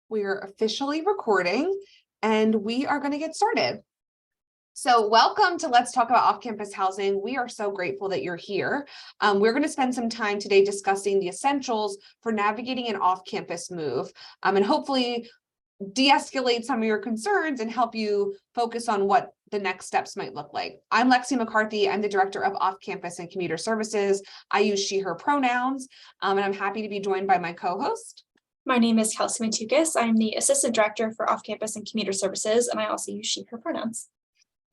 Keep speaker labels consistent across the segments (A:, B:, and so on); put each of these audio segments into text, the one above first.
A: We are officially recording and we are going to get started. So welcome to Let's Talk About Off-Campus Housing. We are so grateful that you're here. We're going to spend some time today discussing the essentials for navigating an off-campus move and hopefully de-escalate some of your concerns and help you focus on what the next steps might look like. I'm Lexi McCarthy. I'm the Director of Off-Campus and Commuter Services. I use she, her pronouns, and I'm happy to be joined by my co-host.
B: My name is Kelsey Matukis. I'm the Assistant Director for Off-Campus and Commuter Services, and I also use she, her pronouns.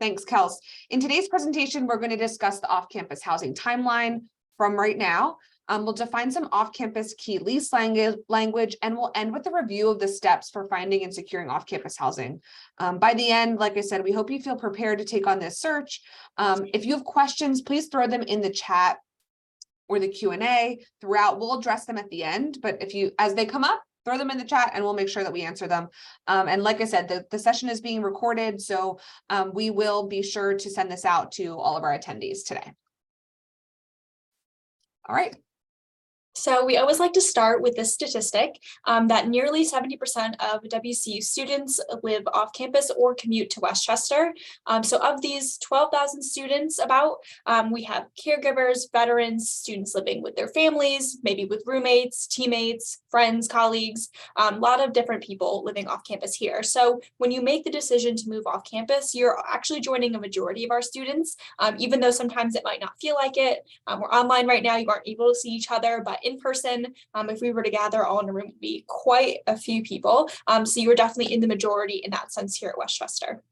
A: Thanks, Kels. In today's presentation, we're going to discuss the off-campus housing timeline from right now. We'll define some off-campus key lease language, and we'll end with a review of the steps for finding and securing off-campus housing. By the end, like I said, we hope you feel prepared to take on this search. If you have questions, please throw them in the chat or the Q&A throughout. We'll address them at the end, but as they come up, throw them in the chat and we'll make sure that we answer them. And like I said, the session is being recorded, so we will be sure to send this out to all of our attendees today. All right.
B: So we always like to start with this statistic that nearly 70% of WCU students live off campus or commute to Westchester. So of these 12,000 students we have caregivers, veterans, students living with their families, maybe with roommates, teammates, friends, colleagues, a lot of different people living off campus here. So when you make the decision to move off campus, you're actually joining a majority of our students, even though sometimes it might not feel like it. We're online right now, you aren't able to see each other, but in person, if we were to gather all in a room, it would be quite a few people. So you were definitely in the majority in that sense here at Westchester.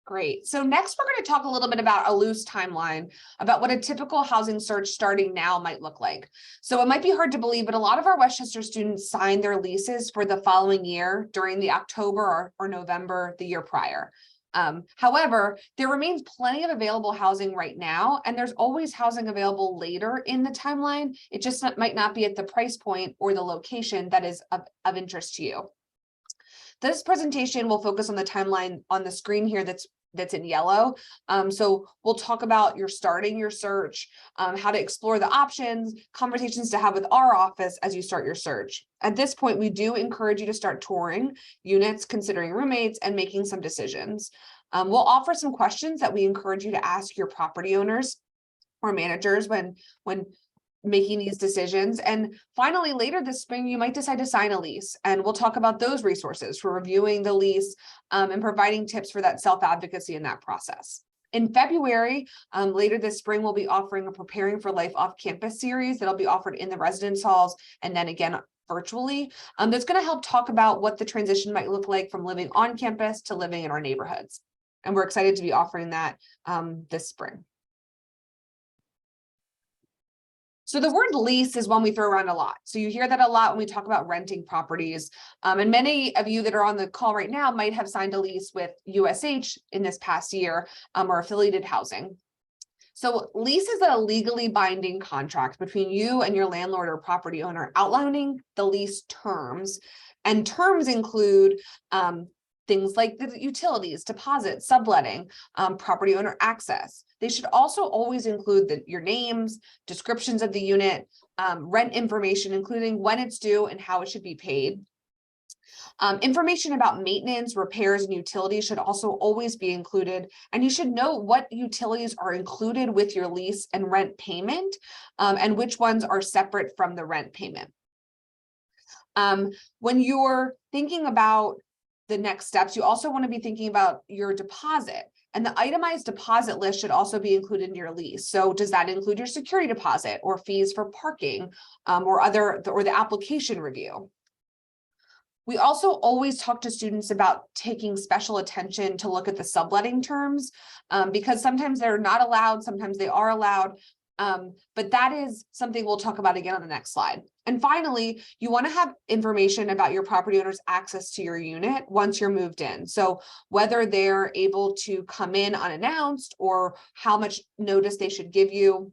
A: Great. So next, we're going to talk a little bit about a loose timeline about what a typical housing search starting now might look like. So it might be hard to believe, but a lot of our Westchester students signed their leases for the following year during the October or November the year prior. However, there remains plenty of available housing right now, and there's always housing available later in the timeline. It just might not be at the price point or the location that is of interest to you. This presentation will focus on the timeline on the screen here that's in yellow. So we'll talk about starting your search, how to explore the options, conversations to have with our office as you start your search. At this point, we do encourage you to start touring units, considering roommates, and making some decisions. We'll offer some questions that we encourage you to ask your property owners or managers when making these decisions. And finally, later this spring, you might decide to sign a lease, and we'll talk about those resources for reviewing the lease and providing tips for that self-advocacy in that process. In February, later this spring, we'll be offering a Preparing for Life Off-Campus series that'll be offered in the residence halls and then again virtually. That's going to help talk about what the transition might look like from living on campus to living in our neighborhoods. And we're excited to be offering that this spring. So the word lease is one we throw around a lot. So you hear that a lot when we talk about renting properties. And many of you that are on the call right now might have signed a lease with USH in this past year or affiliated housing. So lease is a legally binding contract between you and your landlord or property owner outlining the lease terms. And terms include things like the utilities, deposits, subletting, property owner access. They should also always include your names, descriptions of the unit, rent information, including when it's due and how it should be paid. Information about maintenance, repairs, and utilities should also always be included. And you should know what utilities are included with your lease and rent payment, and which ones are separate from the rent payment. When you're thinking about the next steps, you also want to be thinking about your deposit, and the itemized deposit list should also be included in your lease. So does that include your security deposit or fees for parking or the application review? We also always talk to students about taking special attention to look at the subletting terms because sometimes they're not allowed, sometimes they are allowed. But that is something we'll talk about again on the next slide. And finally, you want to have information about your property owner's access to your unit once you're moved in. So whether they're able to come in unannounced or how much notice they should give you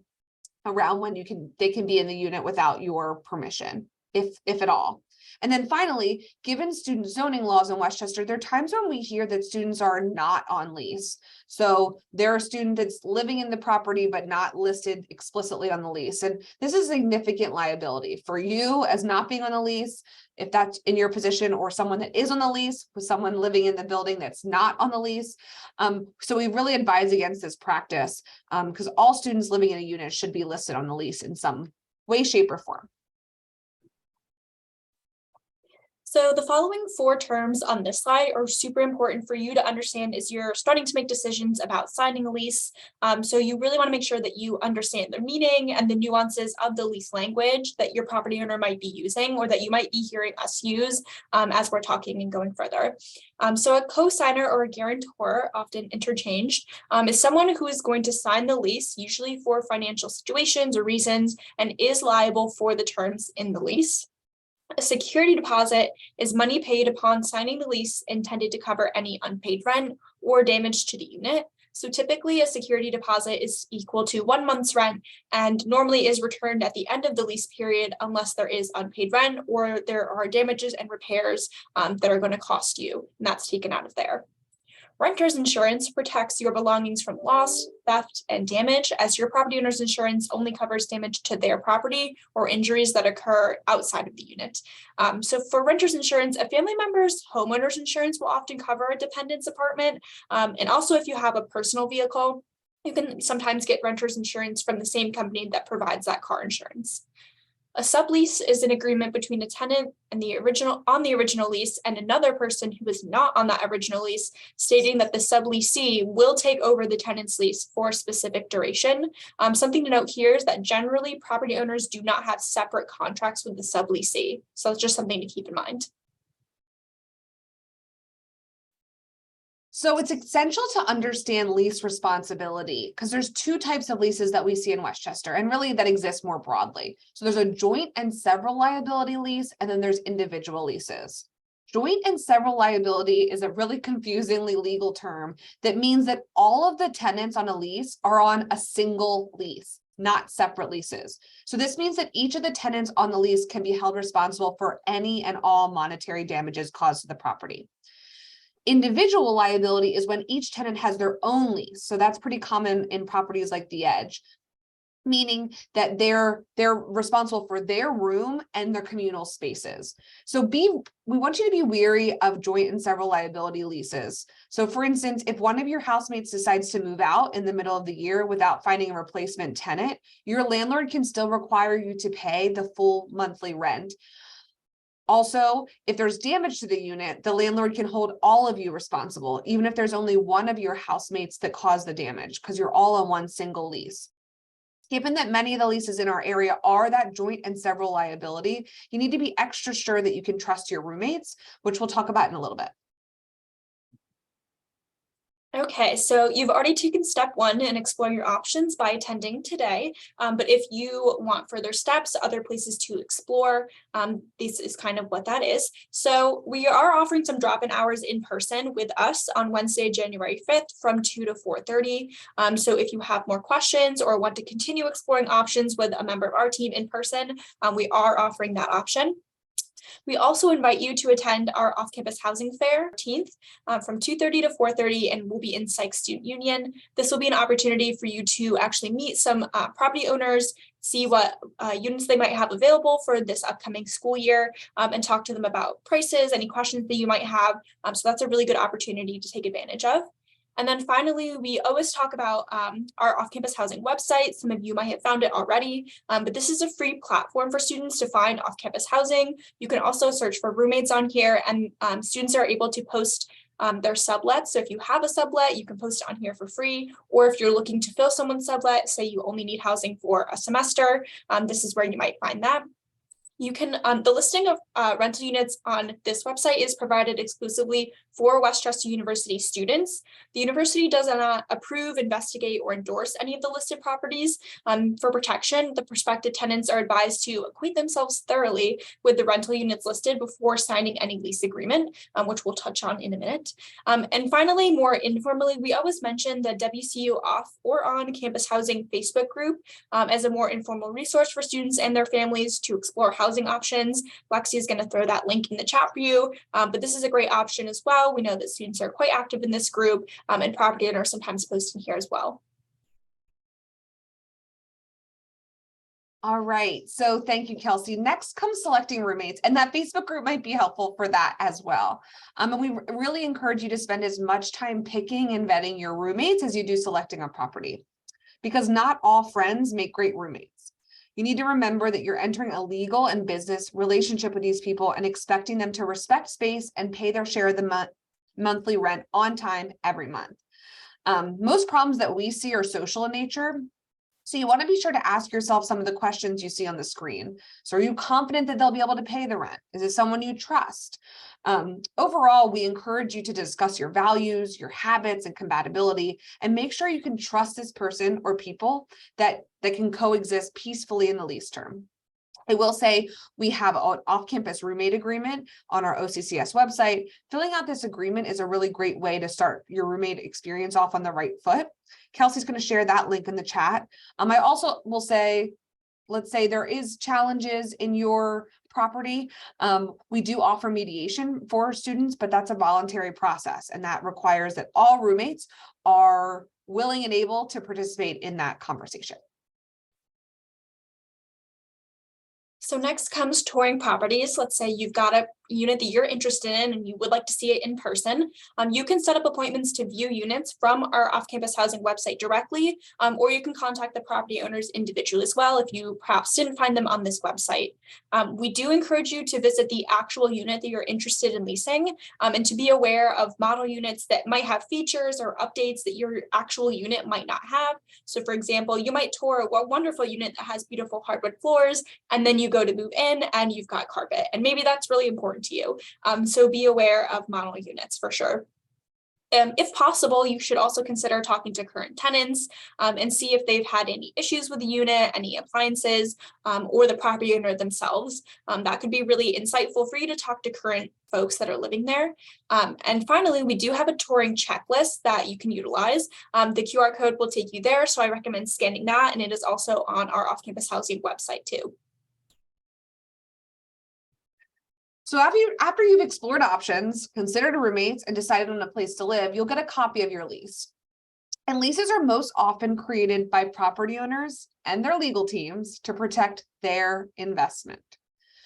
A: around when they can be in the unit without your permission. if at all. And then finally, given student zoning laws in Westchester, there are times when we hear that students are not on lease. So they're a student that's living in the property, but not listed explicitly on the lease. And this is significant liability for you as not being on the lease, if that's in your position, or someone that is on the lease with someone living in the building that's not on the lease. So we really advise against this practice because all students living in a unit should be listed on the lease in some way, shape, or form.
B: So the following 4 terms on this slide are super important for you to understand as you're starting to make decisions about signing a lease. So you really want to make sure that you understand the meaning and the nuances of the lease language that your property owner might be using, or that you might be hearing us use as we're talking and going further. So a co-signer or a guarantor, often interchanged, is someone who is going to sign the lease, usually for financial situations or reasons, and is liable for the terms in the lease. A security deposit is money paid upon signing the lease intended to cover any unpaid rent or damage to the unit. So typically a security deposit is equal to 1 month's rent and normally is returned at the end of the lease period unless there is unpaid rent or there are damages and repairs that are going to cost you, and that's taken out of there. Renter's insurance protects your belongings from loss, theft, and damage, as your property owner's insurance only covers damage to their property or injuries that occur outside of the unit. So for renter's insurance, a family member's homeowner's insurance will often cover a dependent's apartment. And also if you have a personal vehicle, you can sometimes get renter's insurance from the same company that provides that car insurance. A sublease is an agreement between a tenant and the original lease and another person who is not on that original lease, stating that the subleasee will take over the tenant's lease for a specific duration. Something to note here is that generally property owners do not have separate contracts with the subleasee. So it's just something to keep in mind.
A: So it's essential to understand lease responsibility because there's 2 types of leases that we see in Westchester and really that exist more broadly. So there's a joint and several liability lease, and then there's individual leases. Joint and several liability is a really confusingly legal term that means that all of the tenants on a lease are on a single lease, not separate leases. So this means that each of the tenants on the lease can be held responsible for any and all monetary damages caused to the property. Individual liability is when each tenant has their own lease. So that's pretty common in properties like The Edge, meaning that they're responsible for their room and their communal spaces. So we want you to be wary of joint and several liability leases. So for instance, if one of your housemates decides to move out in the middle of the year without finding a replacement tenant, your landlord can still require you to pay the full monthly rent. Also, if there's damage to the unit, the landlord can hold all of you responsible, even if there's only one of your housemates that caused the damage, because you're all on one single lease. Given that many of the leases in our area are that joint and several liability, you need to be extra sure that you can trust your roommates, which we'll talk about in a little bit.
B: Okay, so you've already taken step 1 and explore your options by attending today. But if you want further steps, other places to explore, this is kind of what that is. So we are offering some drop-in hours in person with us on Wednesday, January 5th from 2 to 4:30. So if you have more questions or want to continue exploring options with a member of our team in person, we are offering that option. We also invite you to attend our off-campus housing fair 18th from 2:30 to 4:30, and we'll be in Psych Student Union. This will be an opportunity for you to actually meet some property owners, see what units they might have available for this upcoming school year, and talk to them about prices, any questions that you might have. So that's a really good opportunity to take advantage of. And then finally, we always talk about our off-campus housing website. Some of you might have found it already, but this is a free platform for students to find off-campus housing. You can also search for roommates on here, and students are able to post their sublets. So if you have a sublet, you can post it on here for free. Or if you're looking to fill someone's sublet, say you only need housing for a semester, this is where you might find that. You can, the listing of rental units on this website is provided exclusively for Westchester University students. The university does not approve, investigate, or endorse any of the listed properties. For protection, the prospective tenants are advised to acquaint themselves thoroughly with the rental units listed before signing any lease agreement, which we'll touch on in a minute. And finally, more informally, we always mention the WCU off or on campus housing Facebook group as a more informal resource for students and their families to explore housing options. Lexi is going to throw that link in the chat for you, but this is a great option as well. We know that students are quite active in this group, and property owners sometimes post in here as well.
A: All right, so thank you, Kelsey. Next comes selecting roommates, and that Facebook group might be helpful for that as well. And we really encourage you to spend as much time picking and vetting your roommates as you do selecting a property, because not all friends make great roommates. You need to remember that you're entering a legal and business relationship with these people and expecting them to respect space and pay their share of the monthly rent on time every month. Most problems that we see are social in nature. So you want to be sure to ask yourself some of the questions you see on the screen. So are you confident that they'll be able to pay the rent? Is it someone you trust? Overall, we encourage you to discuss your values, your habits, and compatibility, and make sure you can trust this person or people that can coexist peacefully in the lease term. I will say we have an off-campus roommate agreement on our OCCS website. Filling out this agreement is a really great way to start your roommate experience off on the right foot. Kelsey's going to share that link in the chat. I also will say, let's say there is challenges in your property. We do offer mediation for students, but that's a voluntary process, and that requires that all roommates are willing and able to participate in that conversation.
B: So next comes touring properties. Let's say you've got a unit that you're interested in and you would like to see it in person. You can set up appointments to view units from our off-campus housing website directly, or you can contact the property owners individually as well if you perhaps didn't find them on this website. We do encourage you to visit the actual unit that you're interested in leasing, and to be aware of model units that might have features or updates that your actual unit might not have. So for example, you might tour a wonderful unit that has beautiful hardwood floors, and then you go to move in and you've got carpet, and maybe that's really important to you. So be aware of model units for sure. If possible, you should also consider talking to current tenants and see if they've had any issues with the unit, any appliances, or the property owner themselves. That could be really insightful for you to talk to current folks that are living there. And finally, we do have a touring checklist that you can utilize. The QR code will take you there, so I recommend scanning that, and it is also on our off-campus housing website too.
A: So after you've explored options, considered roommates, and decided on a place to live, you'll get a copy of your lease. And leases are most often created by property owners and their legal teams to protect their investment.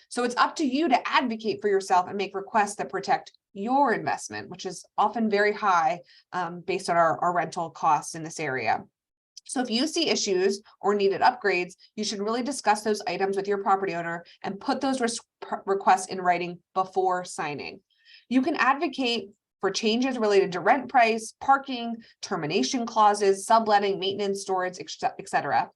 A: So it's up to you to advocate for yourself and make requests that protect your investment, which is often very high based on our rental costs in this area. So if you see issues or needed upgrades, you should really discuss those items with your property owner and put those requests in writing before signing. You can advocate for changes related to rent price, parking, termination clauses, subletting, maintenance, storage, etc.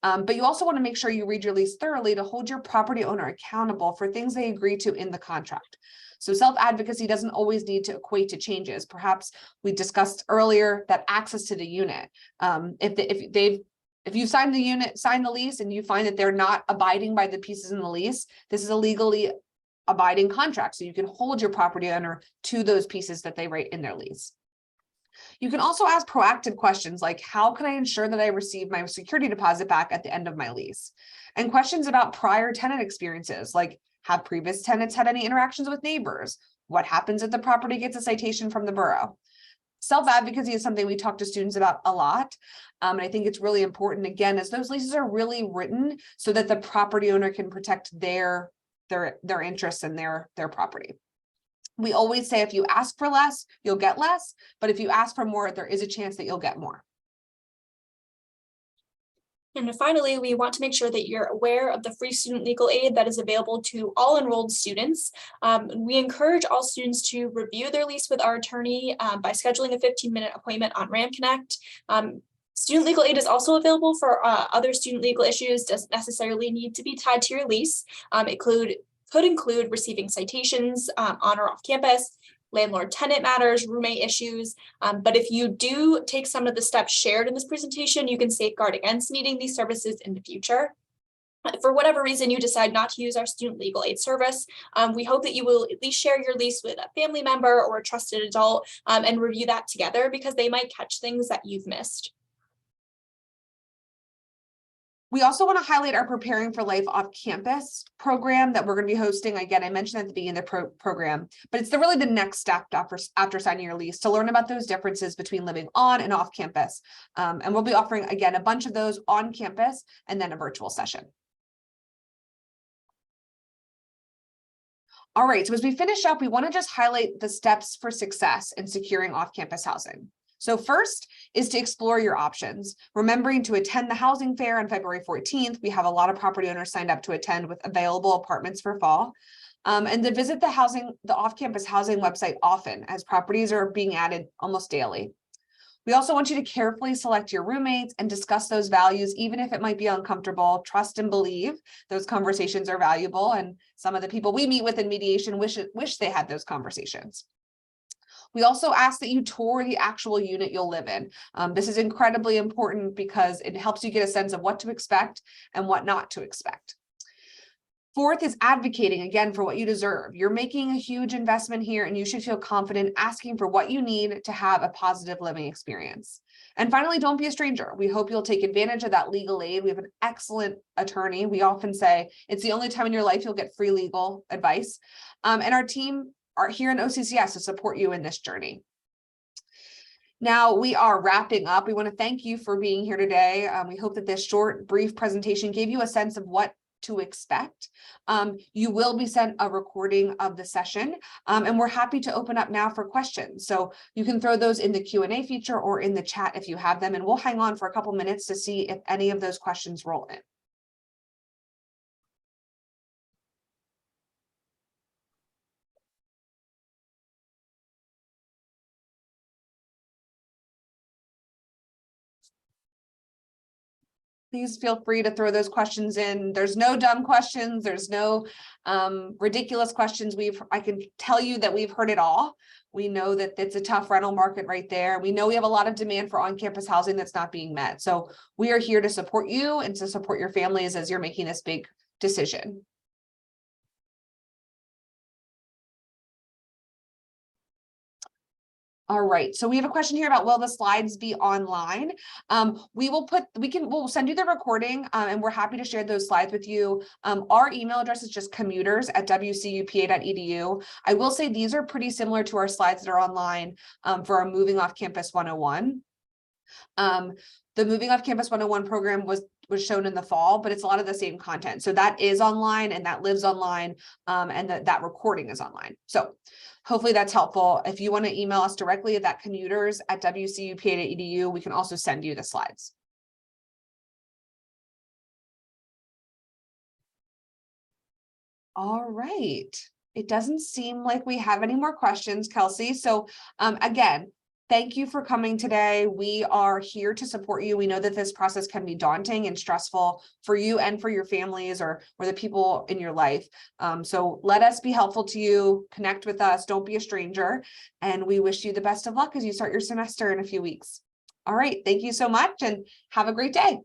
A: But you also want to make sure you read your lease thoroughly to hold your property owner accountable for things they agree to in the contract. So self-advocacy doesn't always need to equate to changes. Perhaps we discussed earlier that access to the unit. If you sign the lease and you find that they're not abiding by the pieces in the lease, this is a legally abiding contract. So you can hold your property owner to those pieces that they write in their lease. You can also ask proactive questions like, how can I ensure that I receive my security deposit back at the end of my lease? And questions about prior tenant experiences, like, have previous tenants had any interactions with neighbors? What happens if the property gets a citation from the borough? Self-advocacy is something we talk to students about a lot. And I think it's really important, again, as those leases are really written so that the property owner can protect their interests and their property. We always say if you ask for less, you'll get less. But if you ask for more, there is a chance that you'll get more.
B: And finally, we want to make sure that you're aware of the free student legal aid that is available to all enrolled students. We encourage all students to review their lease with our attorney by scheduling a 15-minute appointment on RAM Connect. Student legal aid is also available for other student legal issues, doesn't necessarily need to be tied to your lease. It could include receiving citations on or off campus, landlord-tenant matters, roommate issues. But if you do take some of the steps shared in this presentation, you can safeguard against needing these services in the future. For whatever reason you decide not to use our student legal aid service, we hope that you will at least share your lease with a family member or a trusted adult and review that together, because they might catch things that you've missed.
A: We also want to highlight our Preparing for Life Off Campus program that we're going to be hosting. Again, I mentioned at the beginning of the program, but it's really the next step after signing your lease to learn about those differences between living on and off campus. And we'll be offering, again, a bunch of those on campus and then a virtual session. All right, so as we finish up, we want to just highlight the steps for success in securing off-campus housing. So first is to explore your options, remembering to attend the housing fair on February 14th. We have a lot of property owners signed up to attend with available apartments for fall. And to visit the off-campus housing website often, as properties are being added almost daily. We also want you to carefully select your roommates and discuss those values, even if it might be uncomfortable. Trust and believe those conversations are valuable, and some of the people we meet with in mediation wish they had those conversations. We also ask that you tour the actual unit you'll live in. This is incredibly important because it helps you get a sense of what to expect and what not to expect. Fourth is advocating, again, for what you deserve. You're making a huge investment here, and you should feel confident asking for what you need to have a positive living experience. And finally, don't be a stranger. We hope you'll take advantage of that legal aid. We have an excellent attorney. We often say it's the only time in your life you'll get free legal advice. And our team are here in OCCS to support you in this journey. Now we are wrapping up. We want to thank you for being here today. We hope that this short, brief presentation gave you a sense of what to expect. You will be sent a recording of the session, and we're happy to open up now for questions. So you can throw those in the Q&A feature or in the chat if you have them, and we'll hang on for a couple minutes to see if any of those questions roll in. Please feel free to throw those questions in. There's no dumb questions. There's no ridiculous questions. I can tell you that we've heard it all. We know that it's a tough rental market right there. We know we have a lot of demand for on-campus housing that's not being met. So we are here to support you and to support your families as you're making this big decision. All right, so we have a question here about, will the slides be online? We'll send you the recording, and we're happy to share those slides with you. Our email address is just commuters@wcupa.edu. I will say these are pretty similar to our slides that are online for our Moving Off Campus 101. The Moving Off Campus 101 program was shown in the fall, but it's a lot of the same content. So that is online and that lives online, and that recording is online. So hopefully that's helpful. If you want to email us directly at that commuters@wcupa.edu, we can also send you the slides. All right. It doesn't seem like we have any more questions, Kelsey. So again, thank you for coming today. We are here to support you. We know that this process can be daunting and stressful for you and for your families or the people in your life. So let us be helpful to you. Connect with us. Don't be a stranger. And we wish you the best of luck as you start your semester in a few weeks. All right. Thank you so much and have a great day.